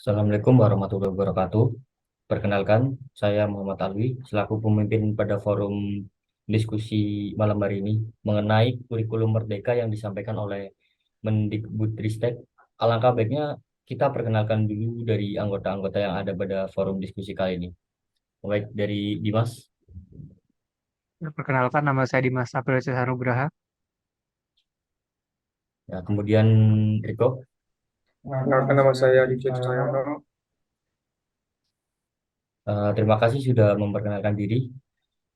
Assalamualaikum warahmatullahi wabarakatuh. Perkenalkan, saya Muhammad Alwi, selaku pemimpin pada forum diskusi malam hari ini mengenai kurikulum Merdeka yang disampaikan oleh Mendikbudristek. Alangkah baiknya kita perkenalkan dulu dari anggota-anggota yang ada pada forum diskusi kali ini. Baik, dari Dimas, Perkenalkan, nama saya Dimas April Nugraha. ya, kemudian Riko. Perkenalkan nama saya Richard Cahyono. Terima kasih sudah memperkenalkan diri.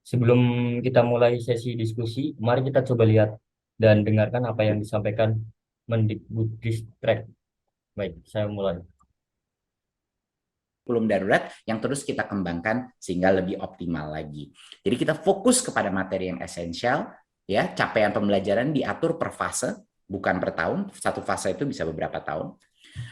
Sebelum kita mulai sesi diskusi, mari kita coba lihat dan dengarkan apa yang disampaikan Mendikbudristek. Baik, saya mulai. Kurikulum darurat yang terus kita kembangkan sehingga lebih optimal lagi. Jadi kita fokus kepada materi yang esensial, ya, capaian pembelajaran diatur per fase, bukan per tahun. Satu fase itu bisa beberapa tahun.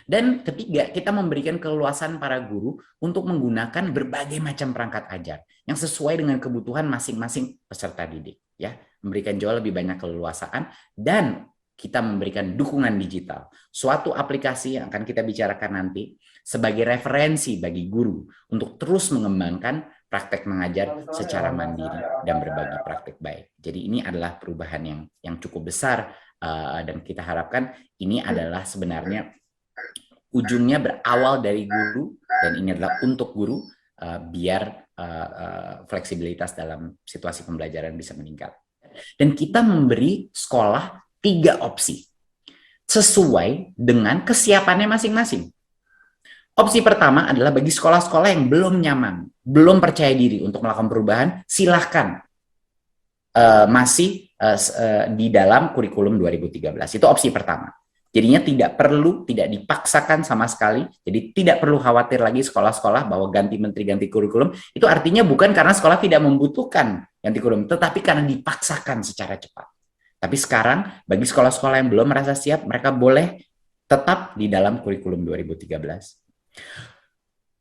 Dan ketiga, kita memberikan keleluasan para guru untuk menggunakan berbagai macam perangkat ajar yang sesuai dengan kebutuhan masing-masing peserta didik, ya. Memberikan jauh lebih banyak keleluasaan dan kita memberikan dukungan digital, suatu aplikasi yang akan kita bicarakan nanti sebagai referensi bagi guru untuk terus mengembangkan praktek mengajar secara mandiri dan berbagi praktek baik. Jadi ini adalah perubahan yang cukup besar dan kita harapkan ini adalah sebenarnya ujungnya berawal dari guru dan ini adalah untuk guru biar fleksibilitas dalam situasi pembelajaran bisa meningkat. Dan kita memberi sekolah 3 opsi sesuai dengan kesiapannya masing-masing. Opsi pertama adalah bagi sekolah-sekolah yang belum nyaman, belum percaya diri untuk melakukan perubahan, silahkan masih di dalam kurikulum 2013. Itu opsi pertama. Jadinya tidak dipaksakan sama sekali, jadi tidak perlu khawatir lagi sekolah-sekolah bahwa ganti menteri, ganti kurikulum, itu artinya bukan karena sekolah tidak membutuhkan ganti kurikulum, tetapi karena dipaksakan secara cepat. Tapi sekarang, bagi sekolah-sekolah yang belum merasa siap, mereka boleh tetap di dalam kurikulum 2013.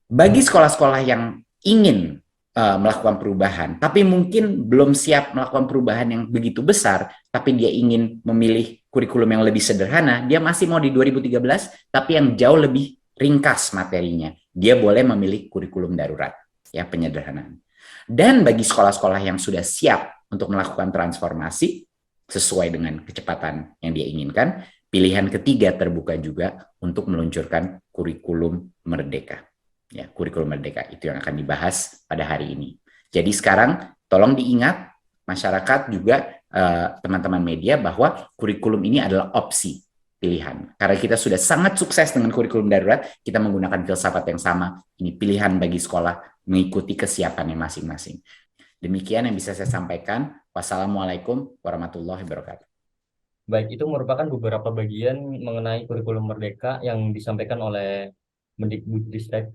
Bagi sekolah-sekolah yang ingin melakukan perubahan, tapi mungkin belum siap melakukan perubahan yang begitu besar, tapi dia ingin memilih kurikulum yang lebih sederhana, dia masih mau di 2013, tapi yang jauh lebih ringkas materinya. Dia boleh memilih kurikulum darurat, ya, penyederhanaan. Dan bagi sekolah-sekolah yang sudah siap untuk melakukan transformasi sesuai dengan kecepatan yang dia inginkan, pilihan ketiga terbuka juga untuk meluncurkan kurikulum merdeka. Ya, kurikulum merdeka itu yang akan dibahas pada hari ini. Jadi sekarang tolong diingat masyarakat juga teman-teman media bahwa kurikulum ini adalah opsi pilihan. Karena kita sudah sangat sukses dengan kurikulum darurat, kita menggunakan filsafat yang sama. Ini pilihan bagi sekolah mengikuti kesiapannya masing-masing. Demikian yang bisa saya sampaikan. Wassalamualaikum warahmatullahi wabarakatuh. Baik, itu merupakan beberapa bagian mengenai kurikulum Merdeka yang disampaikan oleh Mendikbudristek.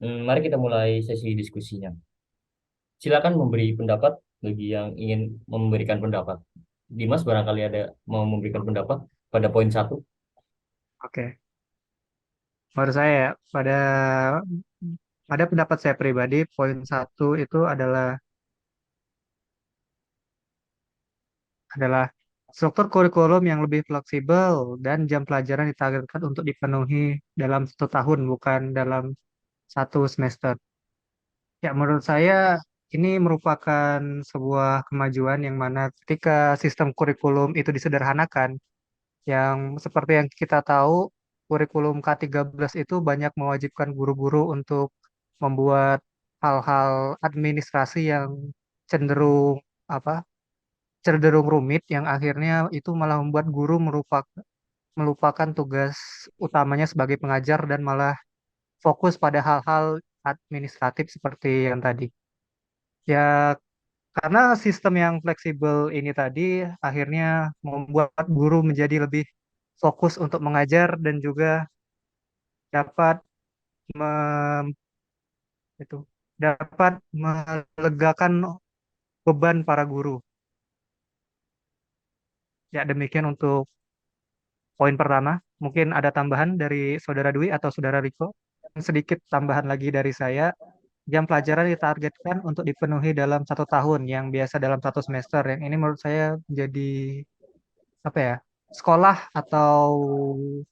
Mari kita mulai sesi diskusinya. Silakan memberi pendapat bagi yang ingin memberikan pendapat. Dimas barangkali ada mau memberikan pendapat pada poin satu. Oke, menurut saya pada pada pendapat saya pribadi, poin satu itu adalah struktur kurikulum yang lebih fleksibel dan jam pelajaran ditargetkan untuk dipenuhi dalam 1 tahun, bukan dalam 1 semester. Ya, menurut saya ini merupakan sebuah kemajuan yang mana ketika sistem kurikulum itu disederhanakan, yang seperti yang kita tahu, kurikulum K13 itu banyak mewajibkan guru-guru untuk membuat hal-hal administrasi yang cenderung apa? Cenderung rumit, yang akhirnya itu malah membuat guru melupakan tugas utamanya sebagai pengajar dan malah fokus pada hal-hal administratif seperti yang tadi. Ya, karena sistem yang fleksibel ini tadi akhirnya membuat guru menjadi lebih fokus untuk mengajar dan juga dapat mem- itu dapat melegakan beban para guru. Ya, demikian untuk poin pertama. Mungkin ada tambahan dari Saudara Dwi atau Saudara Riko. Sedikit tambahan lagi dari saya. Jam pelajaran ditargetkan untuk dipenuhi dalam 1 tahun, yang biasa dalam 1 semester. Yang ini menurut saya menjadi apa ya? Sekolah atau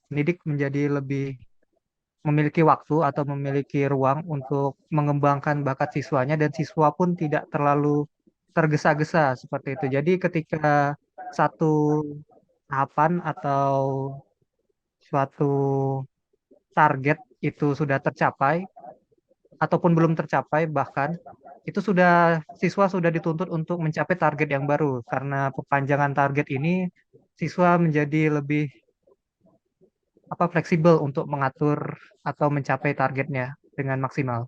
pendidik menjadi lebih memiliki waktu atau memiliki ruang untuk mengembangkan bakat siswanya dan siswa pun tidak terlalu tergesa-gesa seperti itu. Jadi ketika satu tahapan atau suatu target itu sudah tercapai ataupun belum tercapai bahkan itu sudah siswa sudah dituntut untuk mencapai target yang baru. Karena perpanjangan target ini siswa menjadi lebih fleksibel untuk mengatur atau mencapai targetnya dengan maksimal.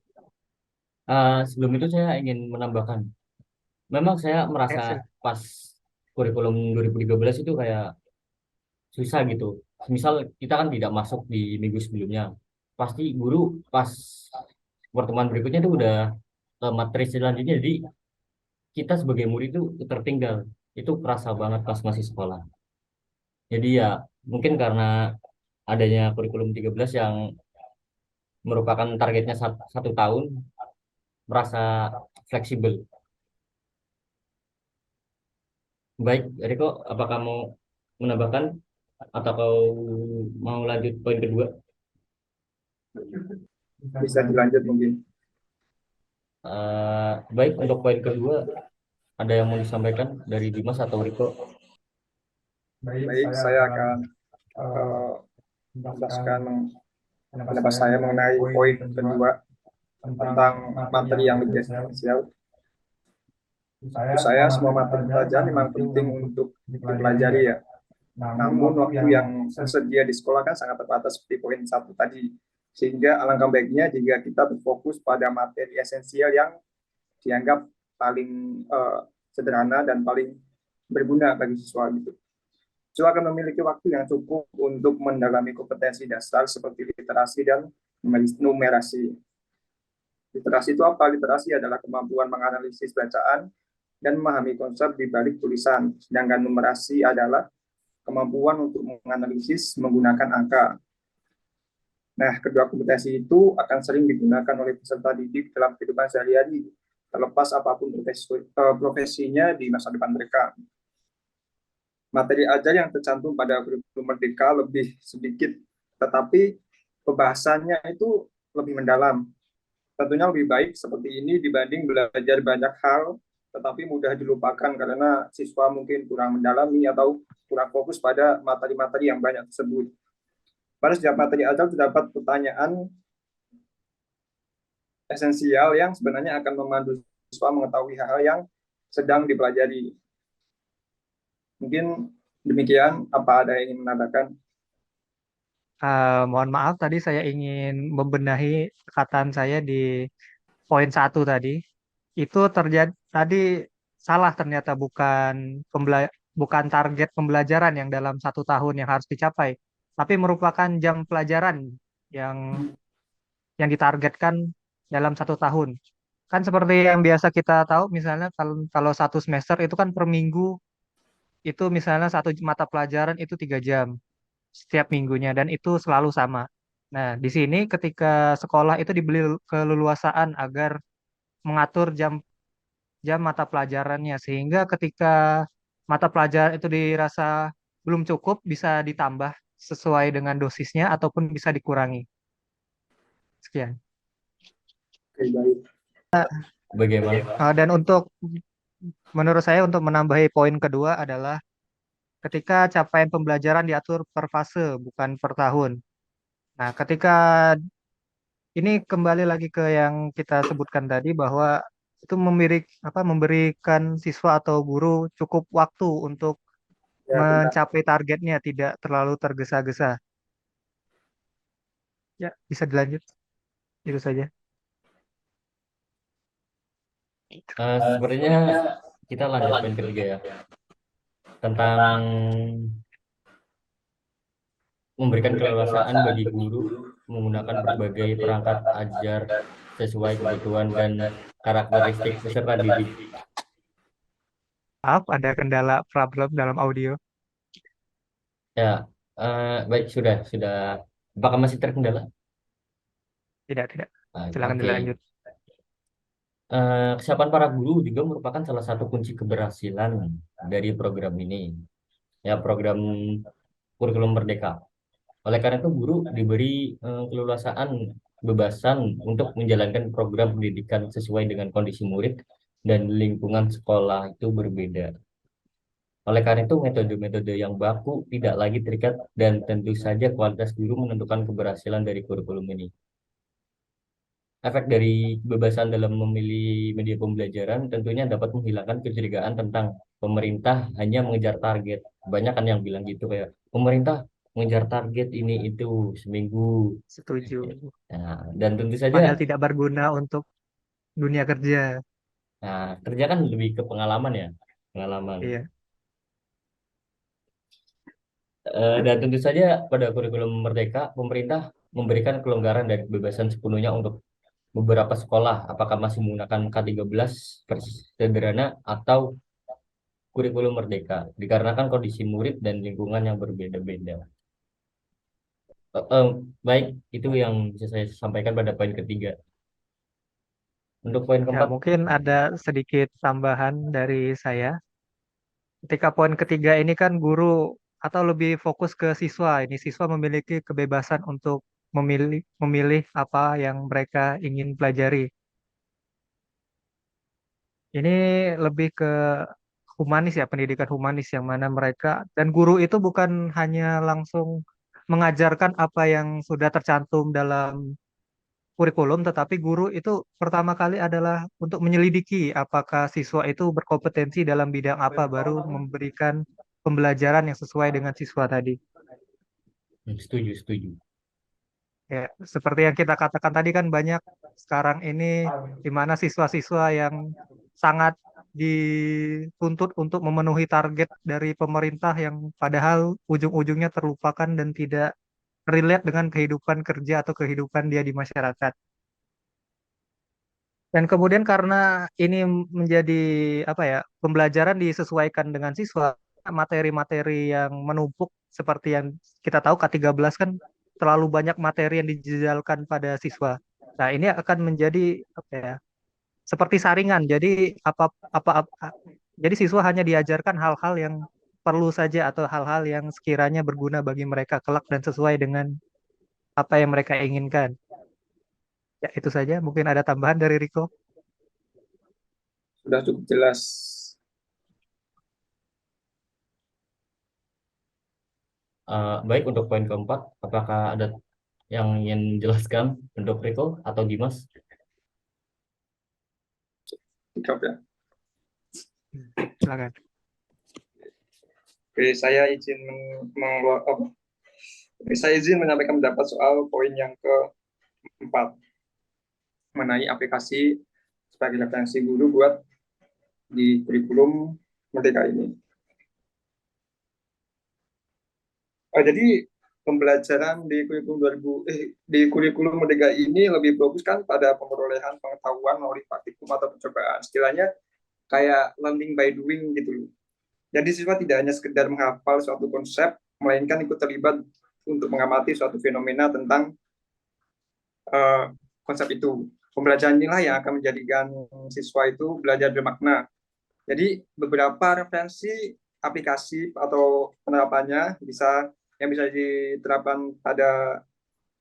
Sebelum itu saya ingin menambahkan, memang saya Ya, merasa pas kurikulum 2013 itu kayak susah gitu. Misal kita kan tidak masuk di minggu sebelumnya, pasti guru pas pertemuan berikutnya itu udah ke materi selanjutnya, jadi kita sebagai murid itu tertinggal. Itu kerasa banget pas masih sekolah. Jadi ya mungkin karena adanya kurikulum 13 yang merupakan targetnya 1 tahun, merasa fleksibel. Baik, Riko, apakah mau menambahkan atau kau mau lanjut poin kedua? Bisa dilanjut mungkin. Baik, untuk poin kedua, ada yang mau disampaikan dari Dimas atau Riko? Baik, saya akan menjelaskan pendapat saya mengenai poin kedua tentang materi yang lebih esensial. Menurut saya semua materi pelajaran memang penting untuk dipelajari ya. Namun waktu yang tersedia di sekolah kan sangat terbatas seperti poin 1 tadi. Sehingga alangkah baiknya jika kita berfokus pada materi esensial yang dianggap paling sederhana dan paling berguna bagi siswa gitu. Siswa akan memiliki waktu yang cukup untuk mendalami kompetensi dasar seperti literasi dan numerasi. Literasi itu apa? Literasi adalah kemampuan menganalisis bacaan dan memahami konsep di balik tulisan. Sedangkan numerasi adalah kemampuan untuk menganalisis menggunakan angka. Nah, kedua kompetensi itu akan sering digunakan oleh peserta didik dalam kehidupan sehari-hari, terlepas apapun profesinya di masa depan mereka. Materi ajar yang tercantum pada kurikulum Merdeka lebih sedikit, tetapi pembahasannya itu lebih mendalam. Tentunya lebih baik seperti ini dibanding belajar banyak hal, tetapi mudah dilupakan karena siswa mungkin kurang mendalami atau kurang fokus pada materi-materi yang banyak tersebut. Pada setiap materi ajar terdapat pertanyaan esensial yang sebenarnya akan memandu siswa mengetahui hal-hal yang sedang dipelajari. Mungkin demikian, apa ada yang ingin menambahkan? Mohon maaf tadi saya ingin membenahi perkataan saya di poin 1 tadi. Itu terjadi tadi salah ternyata bukan target pembelajaran yang dalam 1 tahun yang harus dicapai, tapi merupakan jam pelajaran yang ditargetkan dalam 1 tahun. Kan seperti yang biasa kita tahu, misalnya kalau satu semester itu kan per minggu itu misalnya satu mata pelajaran itu 3 jam setiap minggunya dan itu selalu sama. Nah, di sini ketika sekolah itu diberi keleluasaan agar mengatur jam mata pelajarannya sehingga ketika mata pelajaran itu dirasa belum cukup bisa ditambah sesuai dengan dosisnya ataupun bisa dikurangi. Sekian. Oke, baik. Bagaimana? Dan menurut saya untuk menambahi poin kedua adalah ketika capaian pembelajaran diatur per fase bukan per tahun. Nah, ketika ini kembali lagi ke yang kita sebutkan tadi bahwa itu memberikan siswa atau guru cukup waktu untuk Ya, benar. mencapai targetnya, tidak terlalu tergesa-gesa. Ya, bisa dilanjut. Itu saja. Sepertinya kita lanjut poin ketiga ya, tentang memberikan keleluasaan bagi guru menggunakan berbagai perangkat ajar sesuai kebutuhan dan karakteristik peserta didik. Maaf, ada kendala problem dalam audio. Ya, baik, sudah. Apakah masih terkendala? Tidak, tidak. Silakan Oke. dilanjut. Kesiapan para guru juga merupakan salah satu kunci keberhasilan dari program ini, ya, program kurikulum Merdeka. Oleh karena itu guru diberi keleluasaan, kebebasan untuk menjalankan program pendidikan sesuai dengan kondisi murid dan lingkungan sekolah itu berbeda. Oleh karena itu metode-metode yang baku tidak lagi terikat dan tentu saja kualitas guru menentukan keberhasilan dari kurikulum ini. Efek dari kebebasan dalam memilih media pembelajaran tentunya dapat menghilangkan kecurigaan tentang pemerintah hanya mengejar target. Banyak kan yang bilang gitu kayak pemerintah mengejar target ini itu seminggu. Setuju. Nah, dan tentu saja, Padahal tidak berguna untuk dunia kerja. nah, kerja kan lebih ke pengalaman ya, pengalaman. Iya. Dan tentu saja pada kurikulum Merdeka, pemerintah memberikan kelonggaran dan kebebasan sepenuhnya untuk beberapa sekolah, apakah masih menggunakan K13 versi sederhana atau kurikulum Merdeka, dikarenakan kondisi murid dan lingkungan yang berbeda-beda. Eh, eh, Baik, itu yang bisa saya sampaikan pada poin ketiga. Untuk poin Ya, keempat, mungkin ada sedikit tambahan dari saya. Ketika poin ketiga ini kan guru atau lebih fokus ke siswa. Ini siswa memiliki kebebasan untuk memilih memilih apa yang mereka ingin pelajari. Ini lebih ke humanis ya, pendidikan humanis yang mana mereka dan guru itu bukan hanya langsung mengajarkan apa yang sudah tercantum dalam kurikulum, tetapi guru itu pertama kali adalah untuk menyelidiki apakah siswa itu berkompetensi dalam bidang apa, baru memberikan pembelajaran yang sesuai dengan siswa tadi. setuju, setuju. Ya, seperti yang kita katakan tadi kan banyak sekarang ini di mana siswa-siswa yang sangat dituntut untuk memenuhi target dari pemerintah yang padahal ujung-ujungnya terlupakan dan tidak relate dengan kehidupan kerja atau kehidupan dia di masyarakat. Dan kemudian karena ini menjadi apa ya, pembelajaran disesuaikan dengan siswa, materi-materi yang menumpuk seperti yang kita tahu K13 kan terlalu banyak materi yang dijejalkan pada siswa. Nah, ini akan menjadi apa ya, seperti saringan. Jadi apa jadi siswa hanya diajarkan hal-hal yang perlu saja atau hal-hal yang sekiranya berguna bagi mereka kelak dan sesuai dengan apa yang mereka inginkan. Ya, itu saja. Mungkin ada tambahan dari Riko. Sudah cukup jelas. Baik, untuk poin keempat, apakah ada yang ingin jelaskan untuk Riko atau Dimas? Sikap ya. Silakan. Oke, saya izin saya izin menyampaikan pendapat soal poin yang keempat mengenai aplikasi sebagai referensi guru buat di kurikulum Merdeka ini. Jadi pembelajaran di kurikulum di kurikulum Merdeka ini lebih fokus kan pada pemerolehan pengetahuan melalui praktikum atau percobaan. Istilahnya kayak learning by doing gitu loh. Jadi siswa tidak hanya sekedar menghafal suatu konsep, melainkan ikut terlibat untuk mengamati suatu fenomena tentang konsep itu. Pembelajaran inilah yang akan menjadikan siswa itu belajar bermakna. Jadi beberapa referensi aplikasi atau penerapannya yang bisa diterapkan pada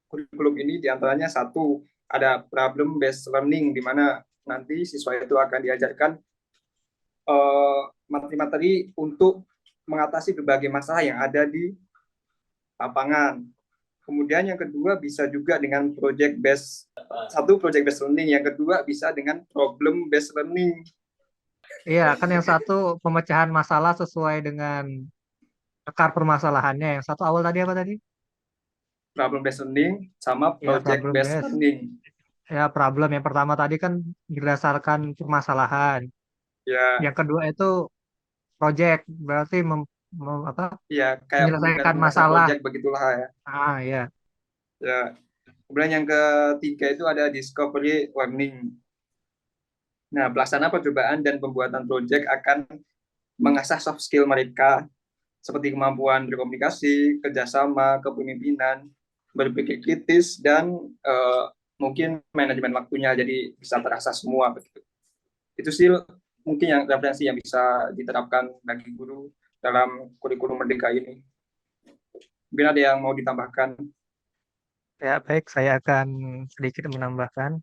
kurikulum ini diantaranya satu, ada problem based learning di mana nanti siswa itu akan diajarkan materi-materi untuk mengatasi berbagai masalah yang ada di lapangan. Kemudian yang kedua bisa juga dengan project based learning, yang kedua bisa dengan problem based learning. Iya, kan yang satu pemecahan masalah sesuai dengan akar permasalahannya. Yang satu awal tadi apa tadi? Problem based learning sama Ya, project problem based based. learning. Ya, problem yang pertama tadi kan berdasarkan permasalahan. Ya, Yang kedua itu project, berarti apa, ya kayak menyelesaikan pembuatan masalah. project begitulah ya. Ah, ya. Ya. Kemudian yang ketiga itu ada discovery learning. Nah, pelaksana percobaan dan pembuatan project akan mengasah soft skill mereka seperti kemampuan berkomunikasi, kerjasama, kepemimpinan, berpikir kritis, dan mungkin manajemen waktunya, jadi bisa terasa semua begitu. Itu sih mungkin yang referensi yang bisa diterapkan bagi guru dalam kurikulum Merdeka ini. Mungkin ada yang mau ditambahkan. Ya, baik, saya akan sedikit menambahkan.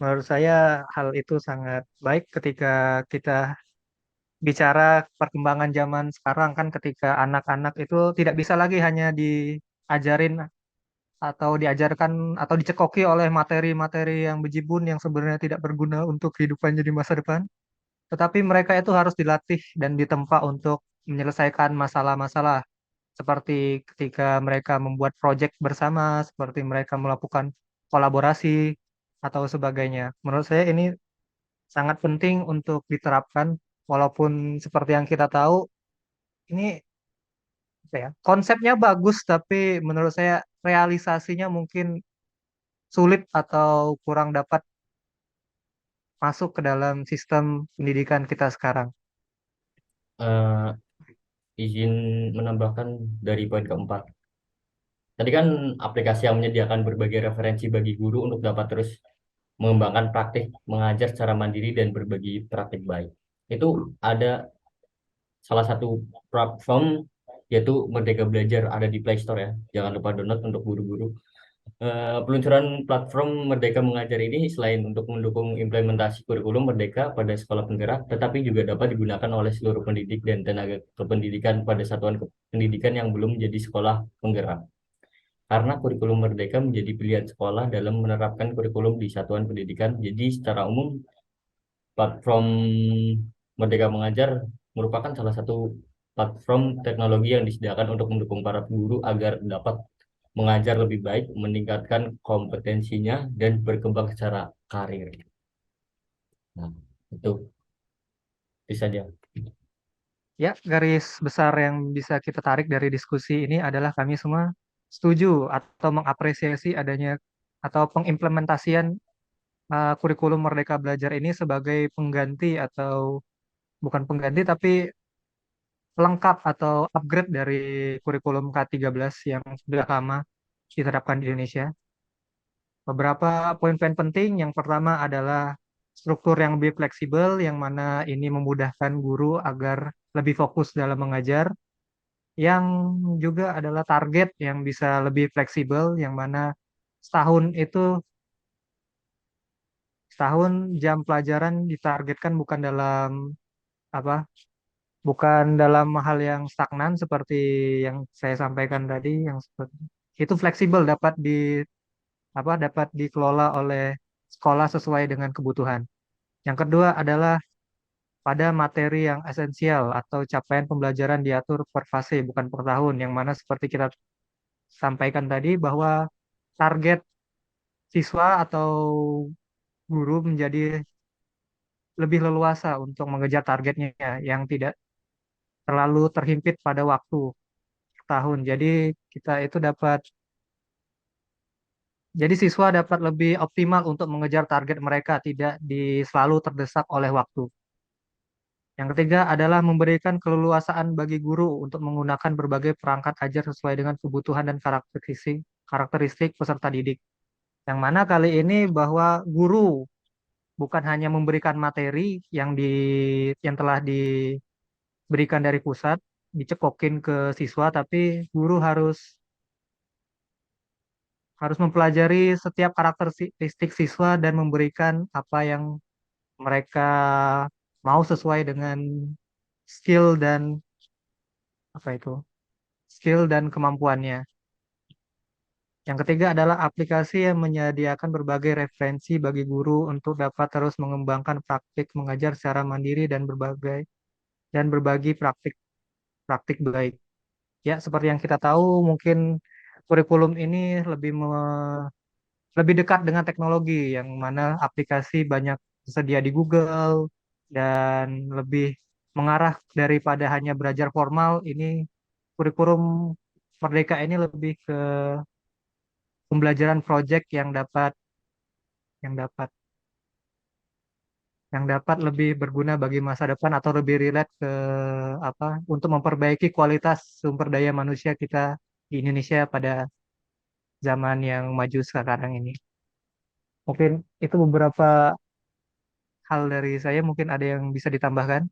Menurut saya hal itu sangat baik ketika kita bicara perkembangan zaman sekarang kan ketika anak-anak itu tidak bisa lagi hanya diajarin atau diajarkan atau dicekoki oleh materi-materi yang bejibun yang sebenarnya tidak berguna untuk kehidupannya di masa depan. Tetapi mereka itu harus dilatih dan ditempa untuk menyelesaikan masalah-masalah seperti ketika mereka membuat proyek bersama, seperti mereka melakukan kolaborasi atau sebagainya. Menurut saya ini sangat penting untuk diterapkan, walaupun seperti yang kita tahu, ini apa ya, konsepnya bagus, tapi menurut saya realisasinya mungkin sulit atau kurang dapat masuk ke dalam sistem pendidikan kita sekarang. Eh, izin menambahkan dari poin keempat. Tadi kan aplikasi yang menyediakan berbagai referensi bagi guru untuk dapat terus mengembangkan praktik mengajar secara mandiri dan berbagi praktik baik. Itu ada salah satu platform yaitu Merdeka Belajar ada di Play Store ya. Jangan lupa download untuk guru-guru. Peluncuran platform Merdeka Mengajar ini selain untuk mendukung implementasi kurikulum Merdeka pada sekolah penggerak, tetapi juga dapat digunakan oleh seluruh pendidik dan tenaga kependidikan pada satuan pendidikan yang belum menjadi sekolah penggerak. Karena kurikulum Merdeka menjadi pilihan sekolah dalam menerapkan kurikulum di satuan pendidikan. Jadi secara umum platform Merdeka Mengajar merupakan salah satu platform teknologi yang disediakan untuk mendukung para guru agar dapat mengajar lebih baik, meningkatkan kompetensinya, dan berkembang secara karir. Nah, itu saja. Ya, garis besar yang bisa kita tarik dari diskusi ini adalah kami semua setuju atau mengapresiasi adanya atau pengimplementasian kurikulum Merdeka Belajar ini sebagai pengganti atau bukan pengganti tapi pelengkap atau upgrade dari kurikulum K13 yang sudah lama diterapkan di Indonesia. Beberapa poin-poin penting, yang pertama adalah struktur yang lebih fleksibel, yang mana ini memudahkan guru agar lebih fokus dalam mengajar. Yang juga adalah target yang bisa lebih fleksibel, yang mana setahun itu, setahun jam pelajaran ditargetkan bukan dalam apa, bukan dalam hal yang stagnan seperti yang saya sampaikan tadi, yang seperti itu fleksibel dapat dikelola oleh sekolah sesuai dengan kebutuhan. Yang kedua adalah pada materi yang esensial atau capaian pembelajaran diatur per fase bukan per tahun, yang mana seperti kita sampaikan tadi bahwa target siswa atau guru menjadi lebih leluasa untuk mengejar targetnya yang tidak terlalu terhimpit pada waktu tahun. Kita itu dapat jadi siswa dapat lebih optimal untuk mengejar target mereka, tidak selalu terdesak oleh waktu. Yang ketiga adalah memberikan keleluasaan bagi guru untuk menggunakan berbagai perangkat ajar sesuai dengan kebutuhan dan karakteristik peserta didik. Yang mana kali ini bahwa guru bukan hanya memberikan materi yang telah diberikan dari pusat, dicekokin ke siswa, tapi guru harus harus mempelajari setiap karakteristik siswa dan memberikan apa yang mereka mau sesuai dengan skill dan apa itu skill dan kemampuannya. Yang ketiga adalah aplikasi yang menyediakan berbagai referensi bagi guru untuk dapat terus mengembangkan praktik mengajar secara mandiri dan berbagi praktik praktik baik. Ya, seperti yang kita tahu, mungkin kurikulum ini lebih dekat dengan teknologi, yang mana aplikasi banyak tersedia di Google dan lebih mengarah daripada hanya belajar formal. Ini kurikulum Merdeka ini lebih ke pembelajaran proyek yang dapat yang dapat lebih berguna bagi masa depan atau lebih relate ke apa untuk memperbaiki kualitas sumber daya manusia kita di Indonesia pada zaman yang maju sekarang ini. Mungkin itu beberapa hal dari saya, mungkin ada yang bisa ditambahkan.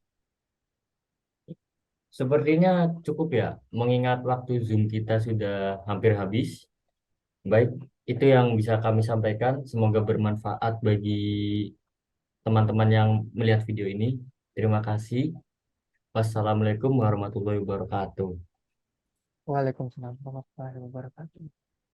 sepertinya cukup ya, mengingat waktu Zoom kita sudah hampir habis. Baik, itu yang bisa kami sampaikan. Semoga bermanfaat bagi teman-teman yang melihat video ini. Terima kasih. Wassalamualaikum warahmatullahi wabarakatuh. Waalaikumsalam warahmatullahi wabarakatuh.